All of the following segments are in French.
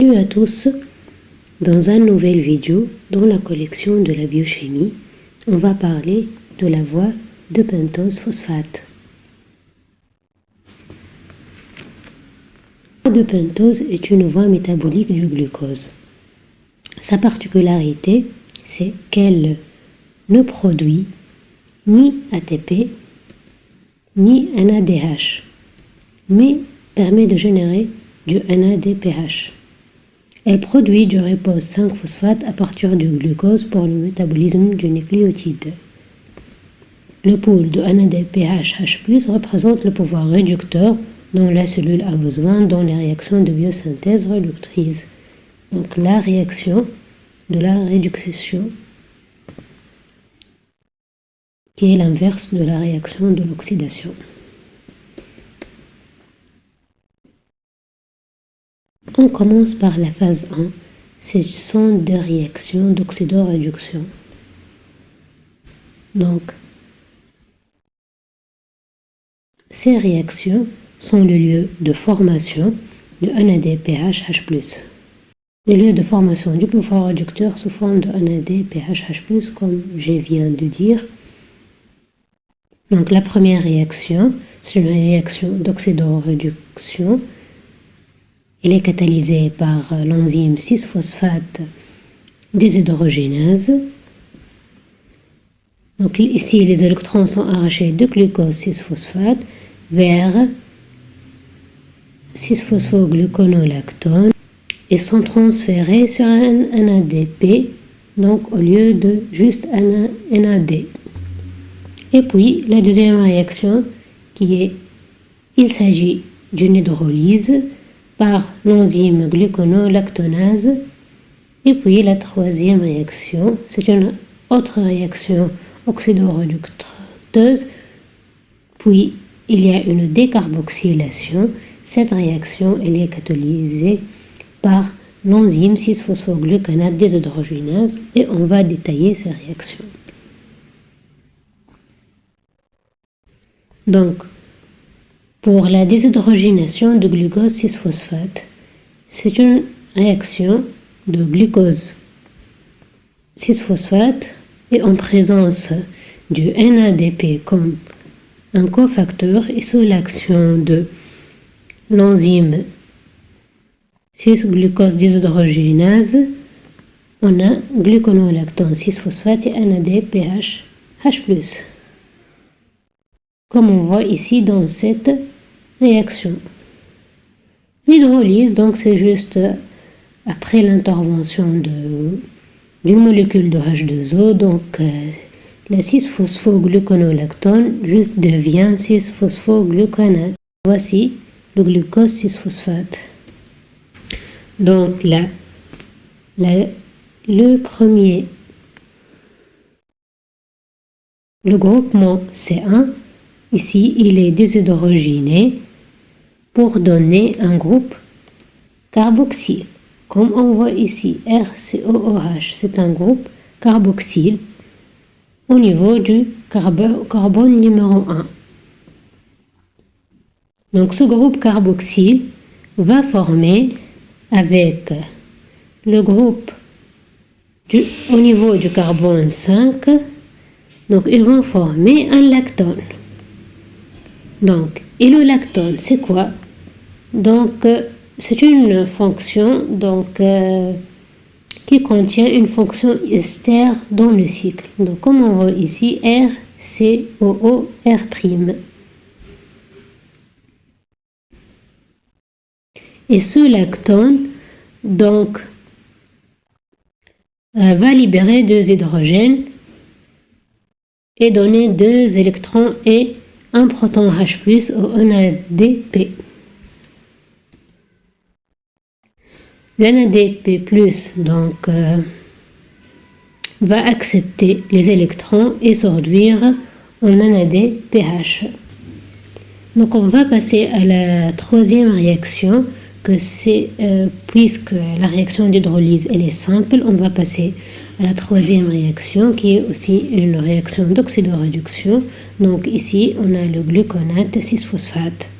Bienvenue à tous dans une nouvelle vidéo dans la collection de la biochimie. On va parler de la voie de pentose phosphate. La voie de pentose est une voie métabolique du glucose. Sa particularité, c'est qu'elle ne produit ni ATP ni NADH, mais permet de générer du NADPH. Elle produit du repose 5-phosphate à partir du glucose pour le métabolisme du nucléotide. Le pôle de NADPH-H+, représente le pouvoir réducteur dont la cellule a besoin dans les réactions de biosynthèse réductrice. Donc la réaction de la réduction, qui est l'inverse de la réaction de l'oxydation. On commence par la phase 1. Ce sont des réactions d'oxydoréduction. Donc, ces réactions sont le lieu de formation de NADPH-H+. Le lieu de formation du pouvoir réducteur sous forme de NADPH-H+, comme je viens de dire. Donc, la première réaction, c'est une réaction d'oxydoréduction. Elle est catalysée par l'enzyme 6-phosphate déshydrogénase. Donc ici, les électrons sont arrachés de glucose 6-phosphate vers 6-phosphogluconolactone et sont transférés sur un NADP, donc au lieu de juste un NAD. Et puis, la deuxième réaction, il s'agit d'une hydrolyse par l'enzyme gluconolactonase. Et puis la troisième réaction, c'est une autre réaction oxydoréducteuse. Puis il y a une décarboxylation. Cette réaction, elle est catalysée par l'enzyme 6-phosphogluconate déshydrogénase et on va détailler ces réactions. Donc, pour la déshydrogénation de glucose 6-phosphate, c'est une réaction de glucose 6-phosphate et en présence du NADP comme un cofacteur et sous l'action de l'enzyme 6-glucose déshydrogénase, on a gluconolactone 6-phosphate et NADPH H+. Comme on voit ici dans cette réaction. L'hydrolyse, donc c'est juste après l'intervention d'une molécule de H2O, donc la 6-phosphogluconolactone juste devient 6-phosphogluconate. Voici le glucose 6-phosphate. Donc là, le groupement C1, ici il est déshydrogéné pour donner un groupe carboxyle. Comme on voit ici, RCOOH, c'est un groupe carboxyle au niveau du carbone numéro 1. Donc ce groupe carboxyle va former avec le groupe au niveau du carbone 5, donc ils vont former un lactone. Donc, et le lactone, c'est quoi? Donc, c'est une fonction qui contient une fonction ester dans le cycle. Donc, comme on voit ici, RCOOR'. Et ce lactone, donc, va libérer 2 hydrogènes et donner 2 électrons et un proton H+ au NADP. L'NADP+, donc, va accepter les électrons et se réduire en NADPH. Donc on va passer à la troisième réaction, que c'est, puisque la réaction d'hydrolyse elle est simple, on va passer à la troisième réaction qui est aussi une réaction d'oxydoréduction. Donc ici on a le gluconate 6-phosphate.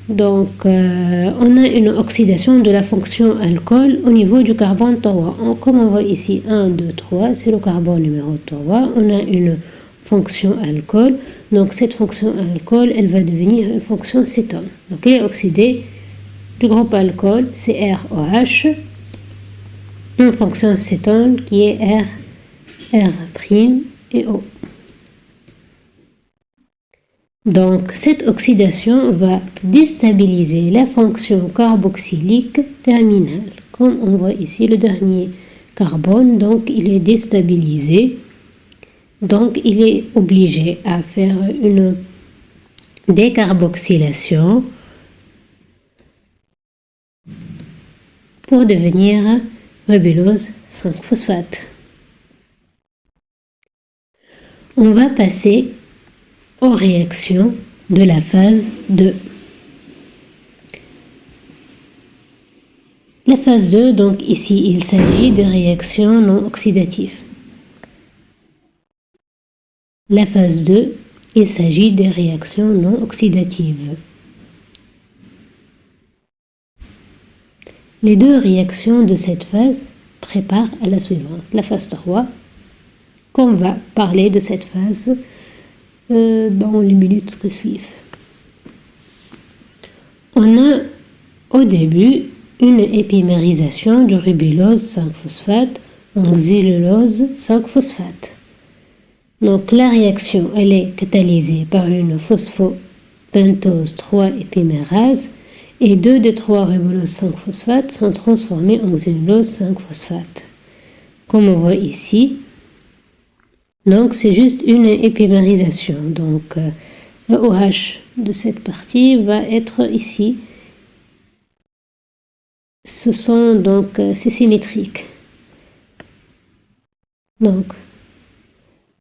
Donc, on a une oxydation de la fonction alcool au niveau du carbone 3. Comme on voit ici, 1, 2, 3, c'est le carbone numéro 3. On a une fonction alcool. Donc, cette fonction alcool, elle va devenir une fonction cétone. Donc, elle est oxydée du groupe alcool, c'est ROH, une fonction cétone qui est R' et O. Donc, cette oxydation va déstabiliser la fonction carboxylique terminale. Comme on voit ici, le dernier carbone, donc il est déstabilisé. Donc, il est obligé à faire une décarboxylation pour devenir rubulose 5-phosphate. On va passer aux réactions de la phase 2. La phase 2, donc ici, il s'agit de réactions non oxydatives. La phase 2, il s'agit des réactions non oxydatives. Les deux réactions de cette phase préparent à la suivante, la phase 3, qu'on va parler de cette phase dans les minutes qui suivent. On a au début une épimérisation de rubulose 5-phosphate en xylulose 5-phosphate. Donc la réaction, elle est catalysée par une phosphopentose 3 épimérase et 2 des 3 rubulose 5-phosphate sont transformés en xylulose 5-phosphate. Comme on voit ici, donc c'est juste une épimérisation. Donc le OH de cette partie va être ici. Ce sont donc c'est symétrique. Donc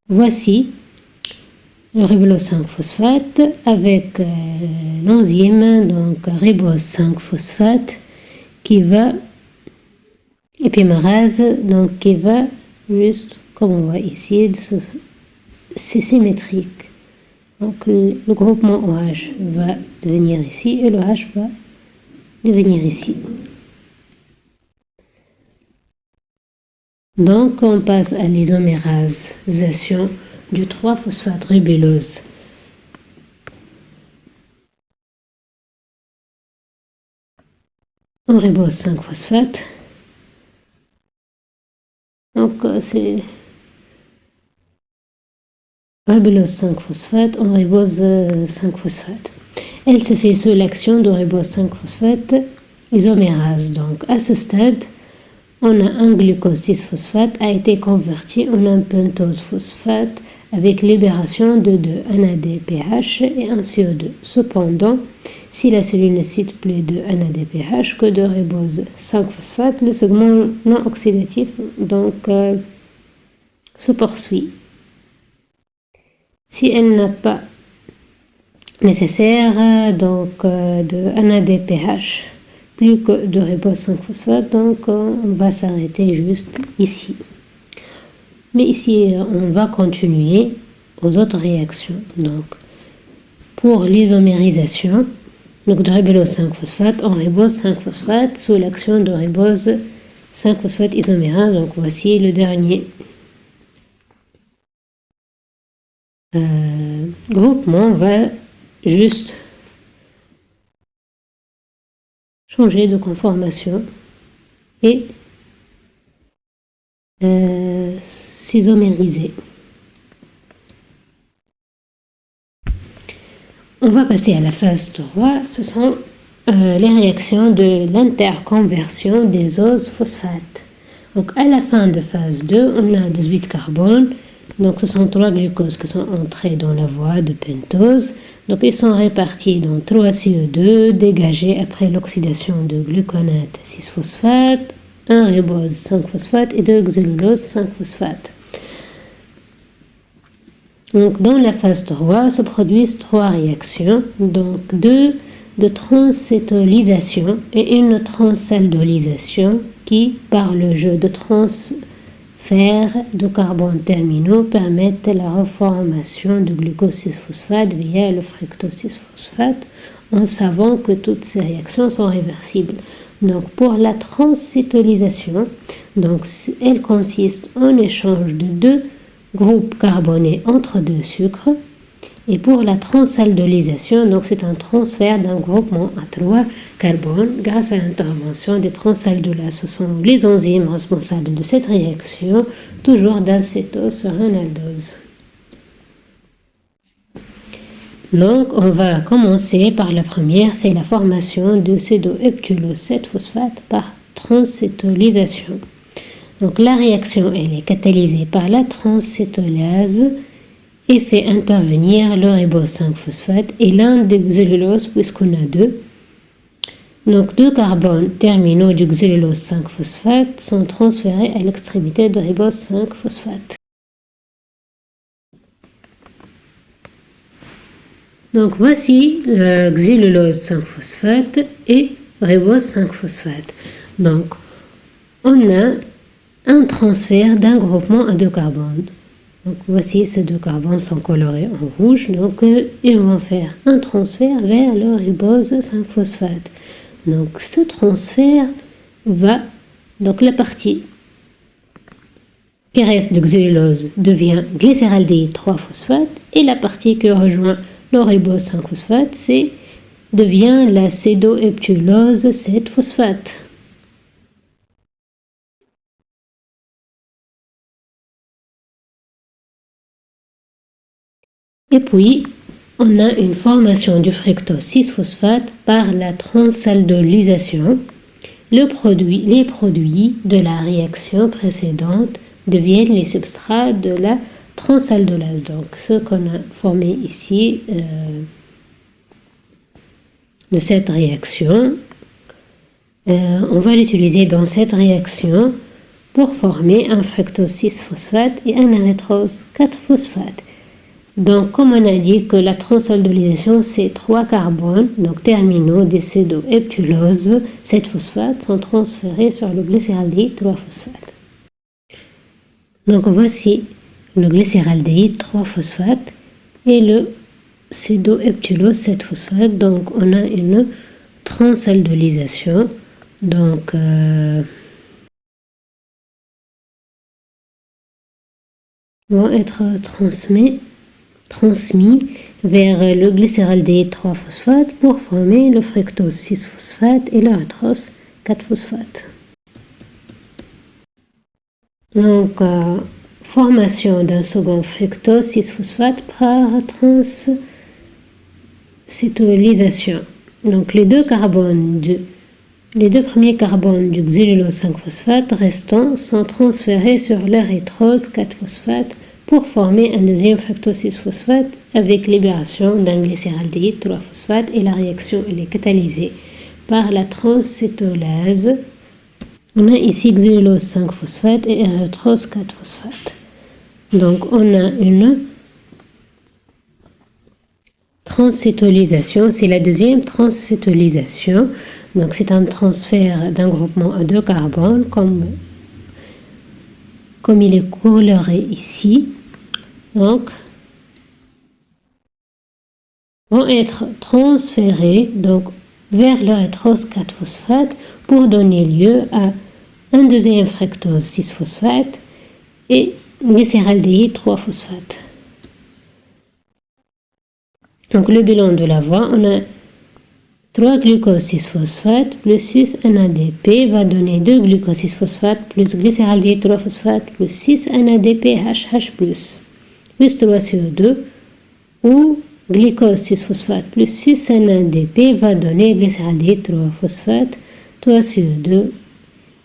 voici le ribulose 5-phosphate avec l'enzyme donc ribose 5-phosphate qui va épimérase donc qui va juste comme on voit ici, c'est symétrique. Donc le groupement OH va devenir ici et le H va devenir ici. Donc on passe à l'isomérasation du 3-phosphate rubulose. En ribose 5-phosphate. Donc c'est ribulose 5-phosphate en ribose 5-phosphate. Elle se fait sous l'action de ribose 5-phosphate isomérase. Donc à ce stade, on a un glucose 6-phosphate a été converti en un pentose phosphate avec libération de 2 NADPH et un CO2. Cependant, si la cellule ne cite plus de NADPH que de ribose 5-phosphate, le segment non oxydatif donc se poursuit. Si elle n'a pas nécessaire donc de NADPH plus que de ribose 5-phosphate, donc on va s'arrêter juste ici. Mais ici, on va continuer aux autres réactions. Donc, pour l'isomérisation, donc de ribulose 5-phosphate en ribose 5-phosphate sous l'action de ribose 5-phosphate isomérase. Donc, voici le dernier groupement va juste changer de conformation et s'isomériser. On va passer à la phase 3, ce sont les réactions de l'interconversion des oses phosphates. Donc à la fin de phase 2, on a 18 carbones, donc ce sont 3 glucoses qui sont entrés dans la voie de pentose. Donc ils sont répartis dans 3 CO2 dégagés après l'oxydation de gluconate 6-phosphate, 1 ribose 5-phosphate et 2 xylulose 5-phosphate. Donc dans la phase 3 se produisent 3 réactions, donc 2 de transcétolysation et une transaldolysation qui, par le jeu de transfert de carbone terminaux, permettent la reformation de glucose 6-phosphate via le fructose 6-phosphate en savant que toutes ces réactions sont réversibles. Donc pour la transcétolysation, donc elle consiste en échange de deux groupes carbonés entre deux sucres. Et pour la transaldolysation, donc c'est un transfert d'un groupement à 3 carbones grâce à l'intervention des transaldolases. Ce sont les enzymes responsables de cette réaction, toujours d'un cétose sur un aldose. Donc on va commencer par la première, c'est la formation de pseudoheptulose 7-phosphate par transcétolysation. Donc la réaction elle est catalysée par la transcétolase et fait intervenir le ribose 5-phosphate et l'un des xyluloses puisqu'on a deux. Donc deux carbones terminaux du xylulose 5-phosphate sont transférés à l'extrémité de ribose 5-phosphate. Donc voici le xylulose 5-phosphate et ribose 5-phosphate. Donc on a un transfert d'un groupement à deux carbones. Donc voici ces deux carbones sont colorés en rouge, donc ils vont faire un transfert vers le ribose 5-phosphate. Donc ce transfert va, donc la partie qui reste de xylulose devient glycéraldéhyde 3-phosphate et la partie qui rejoint le ribose 5-phosphate devient la pseudoheptulose 7-phosphate. Et puis, on a une formation du fructose 6-phosphate par la transaldolysation. Les produits de la réaction précédente deviennent les substrats de la transaldolase. Donc, ce qu'on a formé ici de cette réaction, on va l'utiliser dans cette réaction pour former un fructose 6-phosphate et un arrêtrose 4-phosphate. Donc, comme on a dit que la transaldolysation, c'est 3 carbones, donc terminaux des pseudoheptuloses 7-phosphate sont transférés sur le glycéraldéhyde 3-phosphate. Donc, voici le glycéraldéhyde 3-phosphate et le pseudoheptulose 7-phosphate. Donc, on a une transaldolysation. Donc, vont être transmis vers le glycéraldéhyde 3-phosphate pour former le fructose 6-phosphate et l'arrêtrose 4-phosphate. Donc, formation d'un second fructose 6-phosphate par transcétolysation. Donc, les deux premiers carbones du xylulose 5-phosphate restants sont transférés sur l'arrêtrose 4-phosphate pour former un deuxième fructose 6-phosphate avec libération d'un glycéraldéhyde 3-phosphate et la réaction elle est catalysée par la transcétolase. On a ici xylulose 5-phosphate et arrêtrose 4-phosphate. Donc on a une transcétolysation, c'est la deuxième transcétolysation. Donc c'est un transfert d'un groupement à deux carbones comme il est coloré ici. Donc vont être transférés donc vers l'arrêtrose 4-phosphate pour donner lieu à un deuxième fructose 6-phosphate et glycéraldéhyde 3-phosphate. Donc le bilan de la voie, on a 3 glucose 6-phosphate plus 6 NADP va donner 2 glucose 6-phosphate plus glycéraldéhyde 3-phosphate plus 6 NADP HH+, plus 3 CO2 ou glucose 6-phosphate plus 6 NADP va donner glycéraldéhyde 3-phosphate, 3 CO2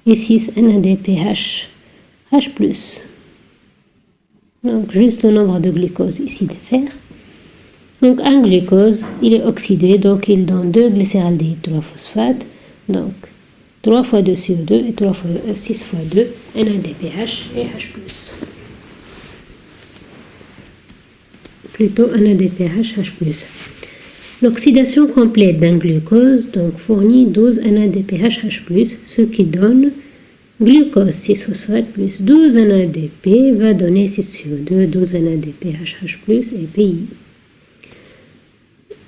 et 6 NADPH H+. Donc juste le nombre de glucose ici de fer. Donc un glucose, il est oxydé, donc il donne 2 glycéraldéhyde 3-phosphate, donc 3 fois 2 CO2 et 6 fois 2 NADPH et H+. Plutôt NADPH H+. L'oxydation complète d'un glucose donc fournit 12 NADPH H+, ce qui donne glucose 6-phosphate plus 12 NADP va donner 6 CO2, 12 NADPH H+, et PI.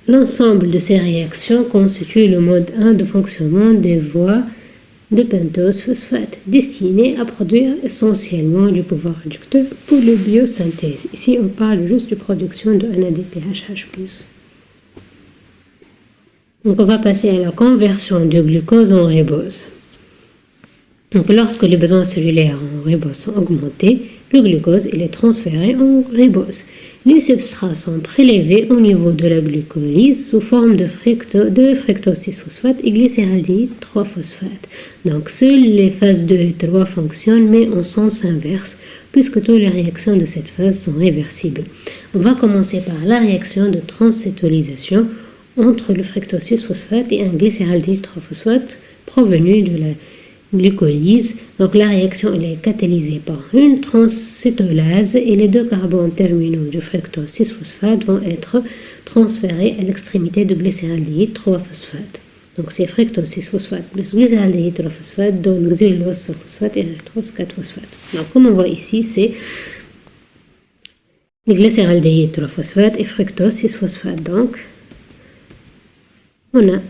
L'ensemble de ces réactions constitue le mode 1 de fonctionnement des voies de pentose phosphate destinées à produire essentiellement du pouvoir réducteur pour la biosynthèse. Ici, on parle juste de production de NADPH+. Donc, on va passer à la conversion du glucose en ribose. Donc, lorsque les besoins cellulaires en ribose sont augmentés, le glucose il est transféré en ribose. Les substrats sont prélevés au niveau de la glucolyse sous forme de fructose 6-phosphate et glycéraldéhyde 3-phosphate. Donc, seules les phases 2 et 3 fonctionnent, mais en sens inverse, puisque toutes les réactions de cette phase sont réversibles. On va commencer par la réaction de transcétolysation entre le fructose 6-phosphate et un glycéraldéhyde 3-phosphate provenu de la glycolyse. Donc la réaction elle est catalysée par une transcétolase et les deux carbones terminaux du fructose 6-phosphate vont être transférés à l'extrémité de glycéraldéhyde 3-phosphate. Donc c'est fructose 6-phosphate plus glycéraldéhyde 3-phosphate donne xylulose 5-phosphate et érythrose 4-phosphate. Donc comme on voit ici, c'est glycéraldéhyde 3-phosphate et fructose 6-phosphate. Donc on a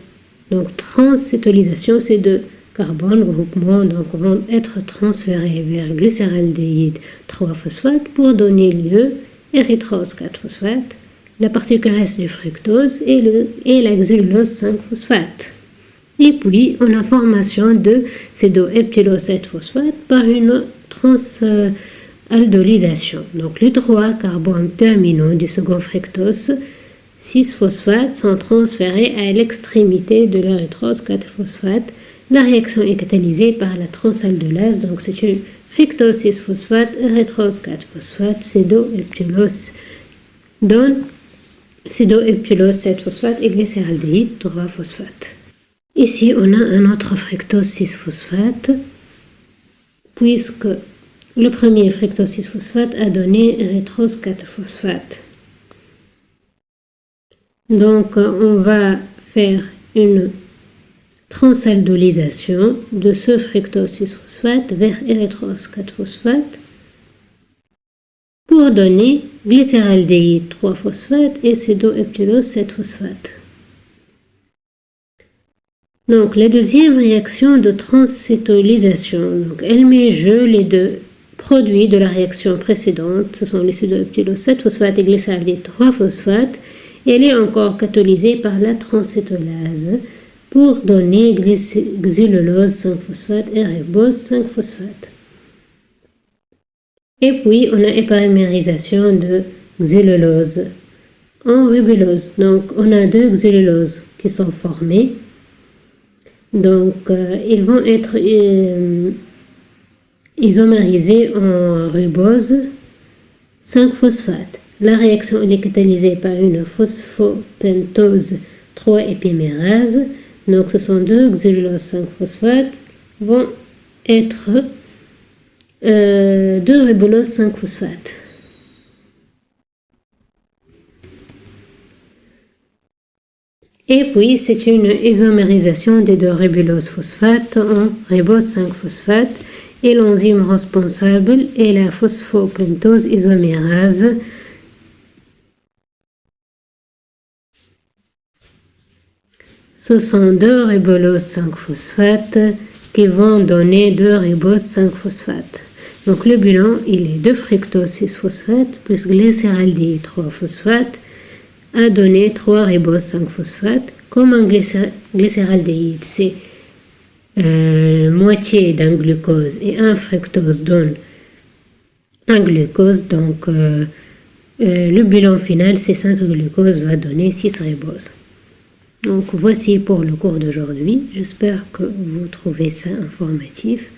donc transcétolysation, c'est de carbone, groupement, donc vont être transférés vers glycéraldéhyde 3-phosphate pour donner lieu érythrose 4-phosphate, la partie qui reste du fructose et la xylulose 5-phosphate. Et puis, on a formation de cédohéptylose 7-phosphate par une transaldolysation. Donc, les trois carbones terminaux du second fructose 6-phosphate sont transférés à l'extrémité de l'érythrose 4-phosphate. La réaction est catalysée par la transaldolase, donc c'est une fructose 6-phosphate, érythrose 4-phosphate, cédohéptylose donne cédohéptylose 7-phosphate et glycéraldéhyde 3-phosphate. Ici, on a un autre fructose 6-phosphate, puisque le premier fructose 6-phosphate a donné érythrose 4-phosphate. Donc, on va faire une transaldolysation de ce fructose 6-phosphate vers érythrose 4-phosphate pour donner glycéraldéhyde 3-phosphate et cédohéptylose 7-phosphate. Donc la deuxième réaction de transcétolysation, donc elle met jeu les deux produits de la réaction précédente, ce sont les cédohéptylose 7-phosphate et glycéraldéhyde 3-phosphate, et elle est encore catalysée par la transcétolase pour donner xylulose 5-phosphate et ribose 5-phosphate. Et puis, on a épamérisation de xylulose en ribulose. Donc, on a deux xyluloses qui sont formées. Donc, ils vont être isomérisés en ribose 5-phosphate. La réaction est catalysée par une phosphopentose 3-épimérase. Donc, ce sont deux xylulose 5-phosphate vont être deux ribulose 5-phosphate. Et puis, c'est une isomérisation des deux ribulose phosphate en ribose 5-phosphate. Et l'enzyme responsable est la phosphopentose isomérase. Ce sont deux ribulose 5-phosphate qui vont donner deux ribose 5-phosphate. Donc le bilan, il est 2 fructose 6-phosphate plus glycéraldéhyde 3-phosphate a donné 3 ribose 5-phosphate. Comme un glycéraldéhyde, c'est moitié d'un glucose et un fructose donne un glucose. Donc le bilan final, c'est 5 glucose va donner 6 riboses. Donc voici pour le cours d'aujourd'hui. J'espère que vous trouvez ça informatif.